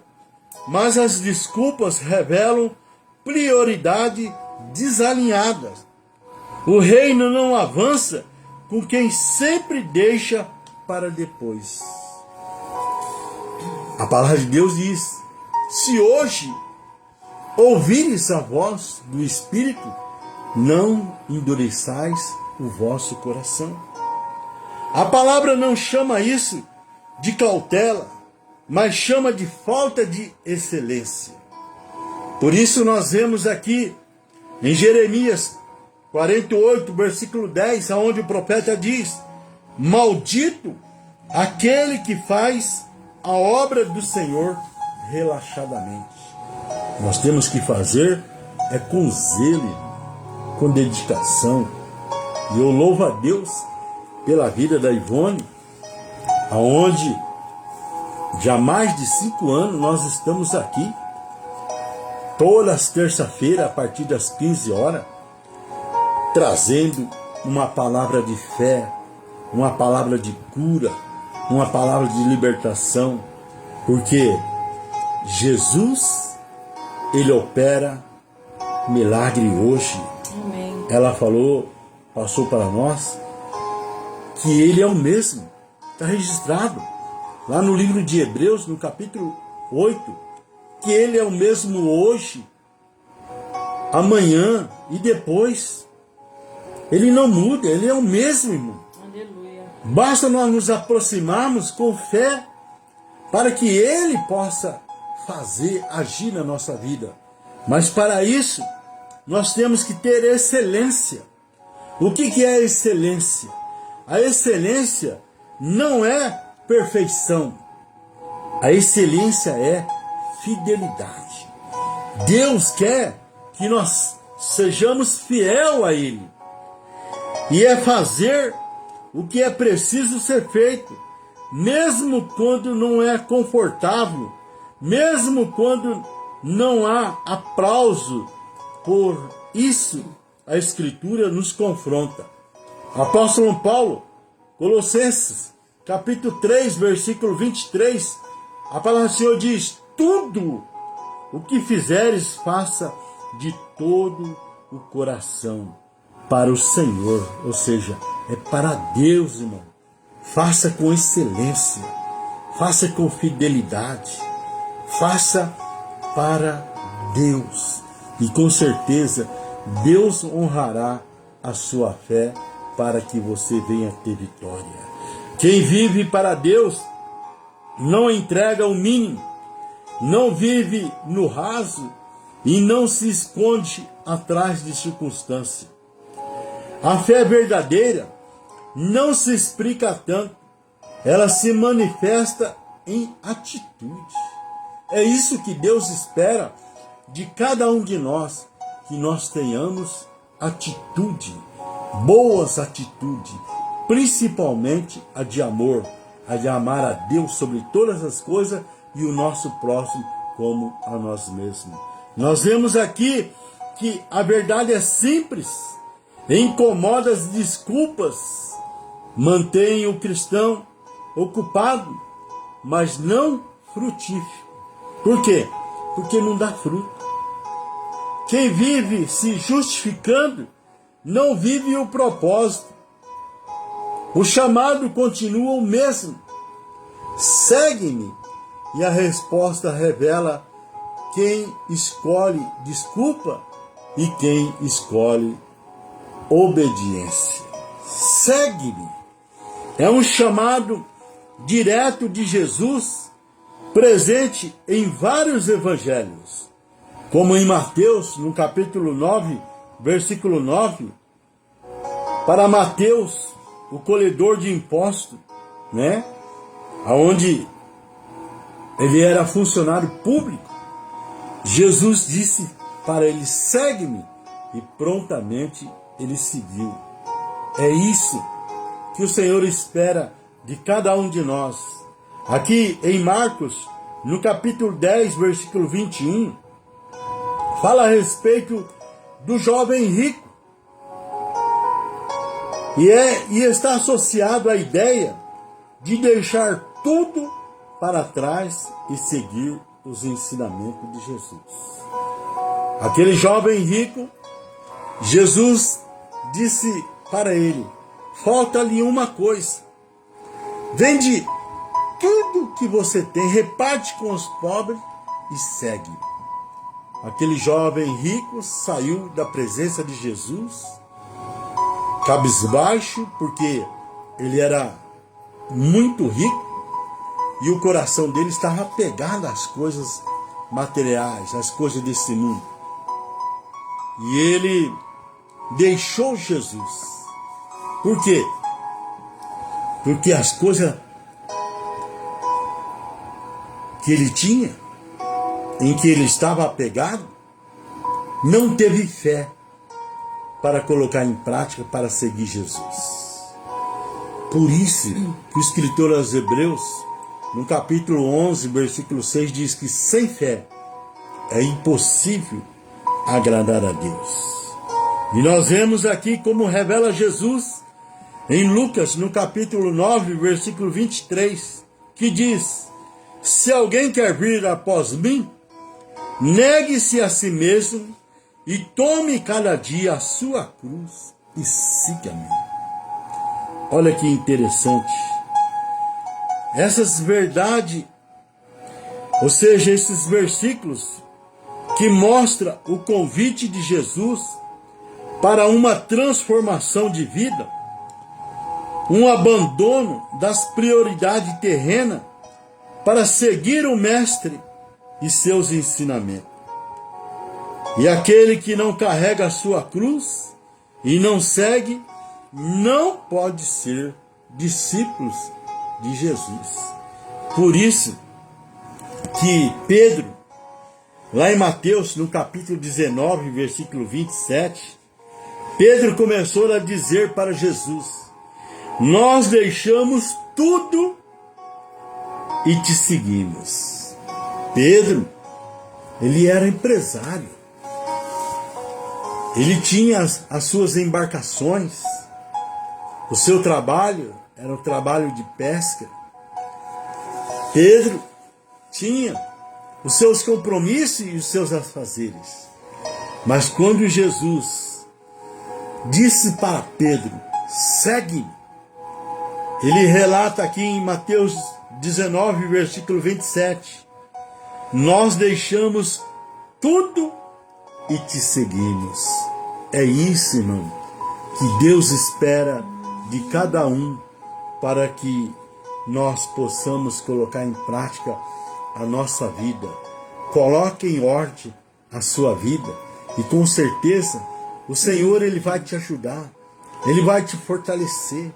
mas as desculpas revelam prioridade desalinhadas. O reino não avança com quem sempre deixa para depois. A palavra de Deus diz, se hoje ouvires a voz do Espírito, não endureçais o vosso coração. A palavra não chama isso de cautela, mas chama de falta de excelência. Por isso nós vemos aqui em Jeremias 48, versículo 10, onde o profeta diz, maldito aquele que faz a obra do Senhor relaxadamente. Nós temos que fazer com zelo, com dedicação. E eu louvo a Deus pela vida da Ivone, aonde já há mais de 5 anos nós estamos aqui, todas as terças-feiras, a partir das 15 horas, trazendo uma palavra de fé, uma palavra de cura, uma palavra de libertação, porque Jesus, Ele opera milagre hoje. Amém. Ela falou, passou para nós, que Ele é o mesmo. Está registrado lá no livro de Hebreus, no capítulo 8, que Ele é o mesmo hoje, amanhã e depois. Ele não muda, Ele é o mesmo, irmão. Aleluia. Basta nós nos aproximarmos com fé para que Ele possa fazer, agir na nossa vida. Mas para isso, nós temos que ter excelência. O que é excelência? A excelência não é perfeição. A excelência é fidelidade. Deus quer que nós sejamos fiel a Ele. E é fazer o que é preciso ser feito, mesmo quando não é confortável, mesmo quando não há aplauso. Por isso, a Escritura nos confronta. Apóstolo Paulo, Colossenses, capítulo 3, versículo 23, a palavra do Senhor diz, tudo o que fizeres, faça de todo o coração para o Senhor, ou seja, é para Deus, irmão. Faça com excelência, faça com fidelidade, faça para Deus. E com certeza, Deus honrará a sua fé para que você venha ter vitória. Quem vive para Deus não entrega o mínimo, não vive no raso e não se esconde atrás de circunstâncias. A fé verdadeira não se explica tanto, ela se manifesta em atitude. É isso que Deus espera de cada um de nós, que nós tenhamos atitude, boas atitudes, principalmente a de amor, a de amar a Deus sobre todas as coisas e o nosso próximo como a nós mesmos. Nós vemos aqui que a verdade é simples, incomoda as desculpas, mantém o cristão ocupado, mas não frutífero. Por quê? Porque não dá fruto. Quem vive se justificando, não vive o propósito. O chamado continua o mesmo. Segue-me. E a resposta revela quem escolhe desculpa e quem escolhe obediência. Segue-me. É um chamado direto de Jesus, presente em vários evangelhos. Como em Mateus, no capítulo 9, versículo 9, para Mateus, o colhedor de impostos, né? Onde ele era funcionário público, Jesus disse para ele: segue-me, e prontamente ele seguiu. É isso que o Senhor espera de cada um de nós. Aqui em Marcos, no capítulo 10, versículo 21, fala a respeito do jovem rico. E está associado à ideia de deixar tudo para trás e seguir os ensinamentos de Jesus. Aquele jovem rico, Jesus disse para ele: falta-lhe uma coisa. Vende tudo que você tem, reparte com os pobres e segue. Aquele jovem rico saiu da presença de Jesus, cabisbaixo, porque ele era muito rico e o coração dele estava apegado às coisas materiais, às coisas desse mundo. E ele deixou Jesus. Por quê? Porque as coisas que ele tinha, em que ele estava apegado, não teve fé para colocar em prática, para seguir Jesus. Por isso que o escritor aos Hebreus, no capítulo 11, versículo 6, diz que sem fé é impossível agradar a Deus. E nós vemos aqui como revela Jesus em Lucas, no capítulo 9, versículo 23, que diz: se alguém quer vir após mim, negue-se a si mesmo e tome cada dia a sua cruz e siga-me. Olha que interessante. Essas verdades, ou seja, esses versículos que mostram o convite de Jesus para uma transformação de vida, um abandono das prioridades terrenas para seguir o Mestre e seus ensinamentos. E aquele que não carrega a sua cruz e não segue, não pode ser discípulos de Jesus. Por isso que Pedro, lá em Mateus, no capítulo 19, versículo 27, Pedro começou a dizer para Jesus: nós deixamos tudo e te seguimos. Pedro, ele era empresário. Ele tinha as suas embarcações. O seu trabalho era o trabalho de pesca. Pedro tinha os seus compromissos e os seus afazeres. Mas quando Jesus disse para Pedro: segue-me, ele relata aqui em Mateus 19, versículo 27, nós deixamos tudo e te seguimos. É isso, irmão, que Deus espera de cada um, para que nós possamos colocar em prática a nossa vida. Coloque em ordem a sua vida e com certeza o Senhor, ele vai te ajudar, ele vai te fortalecer,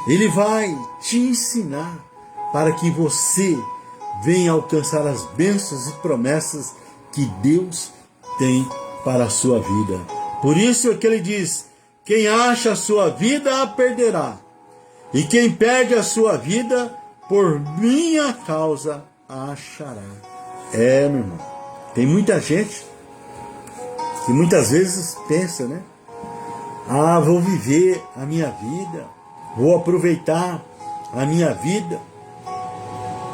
ele vai te ensinar para que você venha alcançar as bênçãos e promessas que Deus tem para a sua vida. Por isso é que ele diz: quem acha a sua vida a perderá, e quem perde a sua vida por minha causa a achará. É, meu irmão, tem muita gente que muitas vezes pensa, né? Ah, vou viver a minha vida, vou aproveitar a minha vida.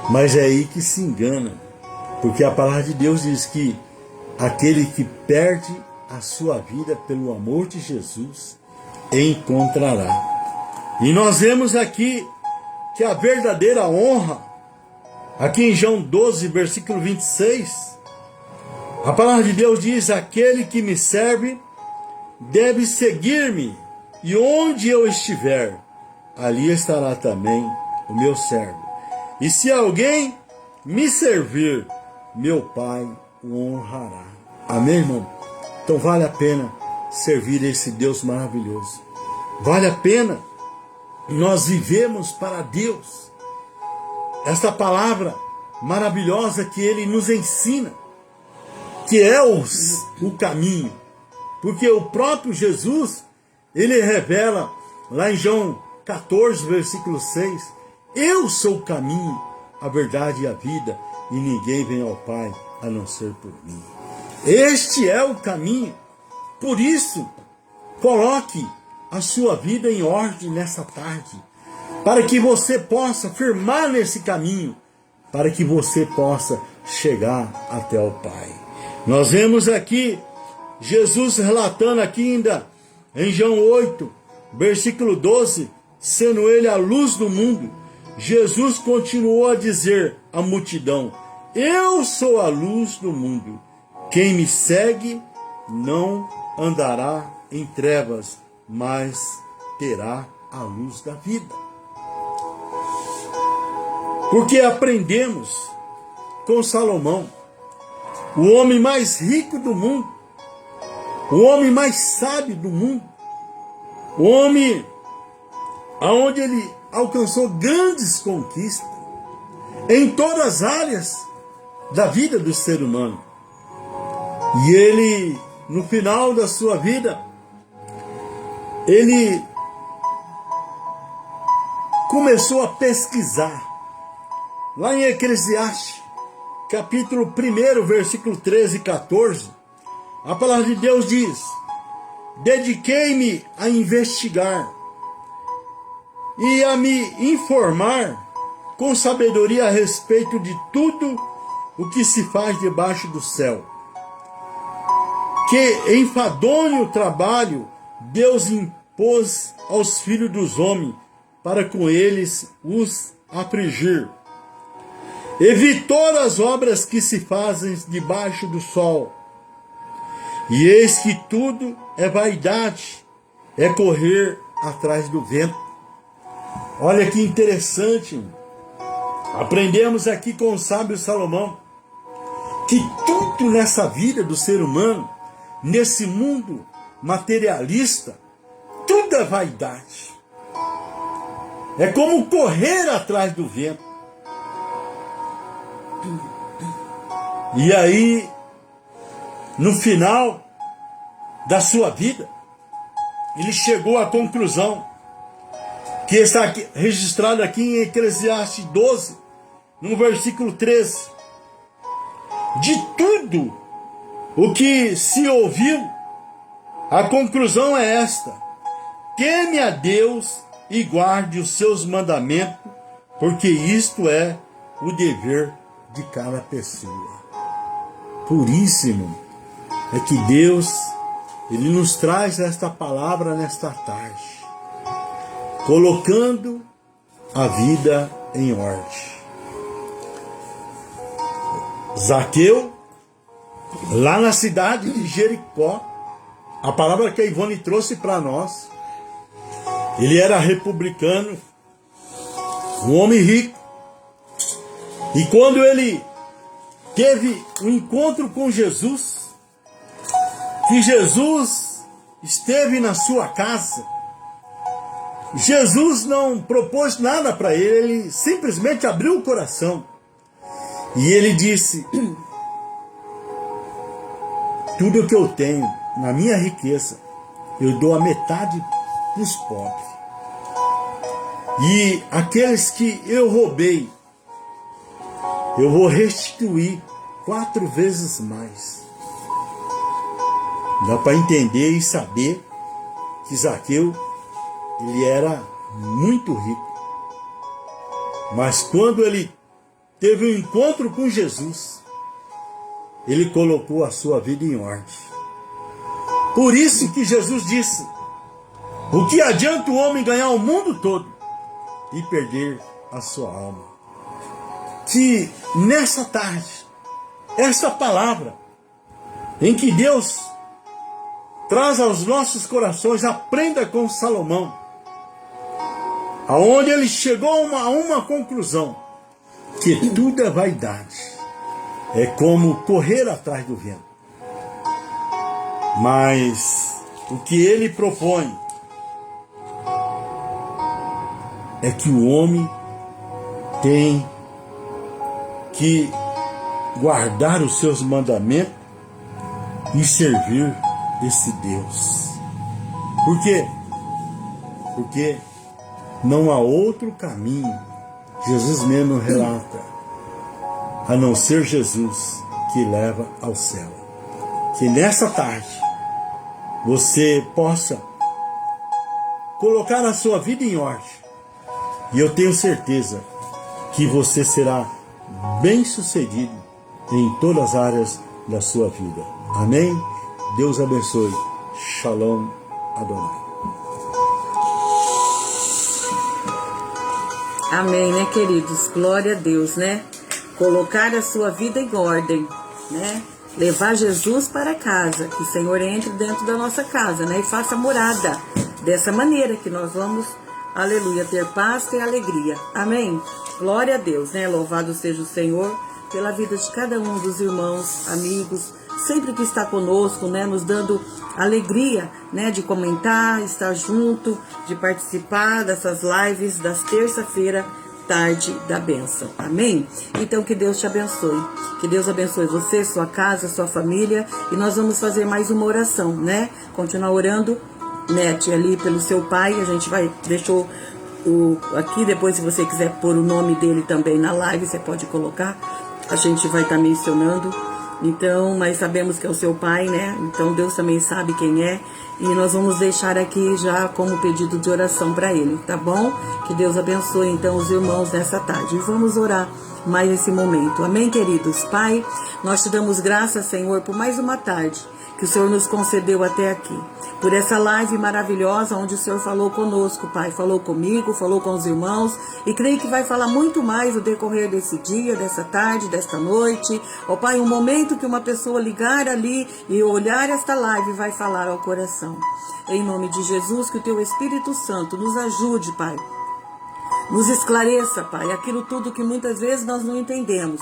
Mas é aí que se engana, porque a palavra de Deus diz que aquele que perde a sua vida pelo amor de Jesus encontrará. E nós vemos aqui que a verdadeira honra, aqui em João 12, versículo 26, a palavra de Deus diz: aquele que me serve deve seguir-me, e onde eu estiver, ali estará também o meu servo. E se alguém me servir, meu Pai o honrará. Amém, irmão? Então vale a pena servir esse Deus maravilhoso. Vale a pena nós vivemos para Deus. Esta palavra maravilhosa que Ele nos ensina. que é o caminho. Porque o próprio Jesus, ele revela lá em João 14, versículo 6, eu sou o caminho, a verdade e a vida, e ninguém vem ao Pai a não ser por mim. Este é o caminho. Por isso, coloque a sua vida em ordem nessa tarde, para que você possa firmar nesse caminho, para que você possa chegar até o Pai. Nós vemos aqui Jesus relatando aqui ainda em João 8, versículo 12, sendo ele a luz do mundo, Jesus continuou a dizer à multidão, eu sou a luz do mundo, quem me segue não andará em trevas, mas terá a luz da vida. Porque aprendemos com Salomão, o homem mais rico do mundo, o homem mais sábio do mundo, o homem aonde ele alcançou grandes conquistas em todas as áreas da vida do ser humano. E ele, no final da sua vida, ele começou a pesquisar. Lá em Eclesiastes, capítulo 1, versículo 13 e 14, a palavra de Deus diz, dediquei-me a investigar e a me informar com sabedoria a respeito de tudo o que se faz debaixo do céu. Que enfadonho trabalho Deus impôs aos filhos dos homens para com eles os afligir. E vi todas as obras que se fazem debaixo do sol. E eis que tudo é vaidade, é correr atrás do vento. Olha que interessante. Aprendemos aqui com o sábio Salomão que tudo nessa vida do ser humano, nesse mundo materialista, tudo é vaidade. É como correr atrás do vento. E aí, no final da sua vida, ele chegou à conclusão, que está aqui, registrado aqui em Eclesiastes 12, no versículo 13. De tudo o que se ouviu, a conclusão é esta: teme a Deus e guarde os seus mandamentos, porque isto é o dever de cada pessoa. Por isso, irmão, é que Deus, ele nos traz esta palavra nesta tarde, colocando a vida em ordem. Zaqueu, lá na cidade de Jericó, a palavra que a Ivone trouxe para nós, ele era republicano, um homem rico, e quando ele teve um encontro com Jesus, que Jesus esteve na sua casa, Jesus não propôs nada para ele, ele simplesmente abriu o coração. E ele disse, tudo o que eu tenho na minha riqueza, eu dou a metade para os pobres. E aqueles que eu roubei, eu vou restituir 4 vezes mais. Dá para entender e saber que Zaqueu, ele era muito rico. Mas quando ele teve um encontro com Jesus, ele colocou a sua vida em ordem. Por isso que Jesus disse, o que adianta o homem ganhar o mundo todo e perder a sua alma? Que nessa tarde, essa palavra, em que Deus traz aos nossos corações, aprenda com Salomão, aonde ele chegou a uma conclusão, que tudo é vaidade, é como correr atrás do vento. Mas o que ele propõe é que o homem tem que guardar os seus mandamentos e servir esse Deus. Por quê? Porque não há outro caminho, Jesus mesmo relata, a não ser Jesus que leva ao céu. Que nessa tarde você possa colocar a sua vida em ordem. E eu tenho certeza que você será bem-sucedido em todas as áreas da sua vida. Amém? Deus abençoe. Shalom Adonai. Amém, né, queridos? Glória a Deus, né? Colocar a sua vida em ordem, né? Levar Jesus para casa, que o Senhor entre dentro da nossa casa, né? E faça morada dessa maneira que nós vamos, aleluia, ter paz e alegria. Amém? Glória a Deus, né? Louvado seja o Senhor pela vida de cada um dos irmãos, amigos, sempre que está conosco, né? Nos dando alegria, né? De comentar, estar junto, de participar dessas lives das terça-feira, tarde da bênção. Amém? Então que Deus te abençoe. Que Deus abençoe você, sua casa, sua família. E nós vamos fazer mais uma oração, né? Continuar orando, né, ali pelo seu pai. A gente vai, deixou aqui, depois se você quiser pôr o nome dele também na live, você pode colocar. A gente vai estar mencionando. Então, mas sabemos que é o seu pai, né? Então Deus também sabe quem é. E nós vamos deixar aqui já como pedido de oração para ele, tá bom? Que Deus abençoe então os irmãos nessa tarde. E vamos orar mais esse momento. Amém, queridos? Pai, nós te damos graças, Senhor, por mais uma tarde que o Senhor nos concedeu até aqui. Por essa live maravilhosa onde o Senhor falou conosco, Pai. Falou comigo, falou com os irmãos. E creio que vai falar muito mais no decorrer desse dia, dessa tarde, desta noite. Ó Pai, um momento que uma pessoa ligar ali e olhar esta live vai falar ao coração. Em nome de Jesus, que o Teu Espírito Santo nos ajude, Pai. Nos esclareça, Pai, aquilo tudo que muitas vezes nós não entendemos.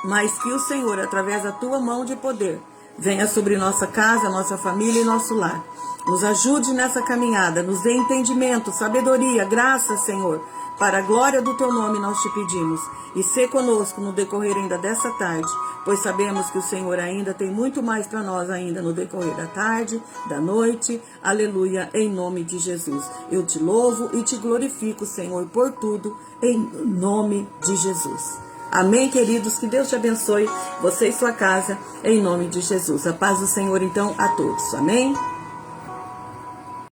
Mas que o Senhor, através da Tua mão de poder, venha sobre nossa casa, nossa família e nosso lar. Nos ajude nessa caminhada, nos dê entendimento, sabedoria, graça, Senhor. Para a glória do Teu nome nós te pedimos. E sê conosco no decorrer ainda dessa tarde, pois sabemos que o Senhor ainda tem muito mais para nós ainda no decorrer da tarde, da noite. Aleluia, em nome de Jesus. Eu te louvo e te glorifico, Senhor, por tudo, em nome de Jesus. Amém, queridos? Que Deus te abençoe, você e sua casa, em nome de Jesus. A paz do Senhor, então, a todos. Amém?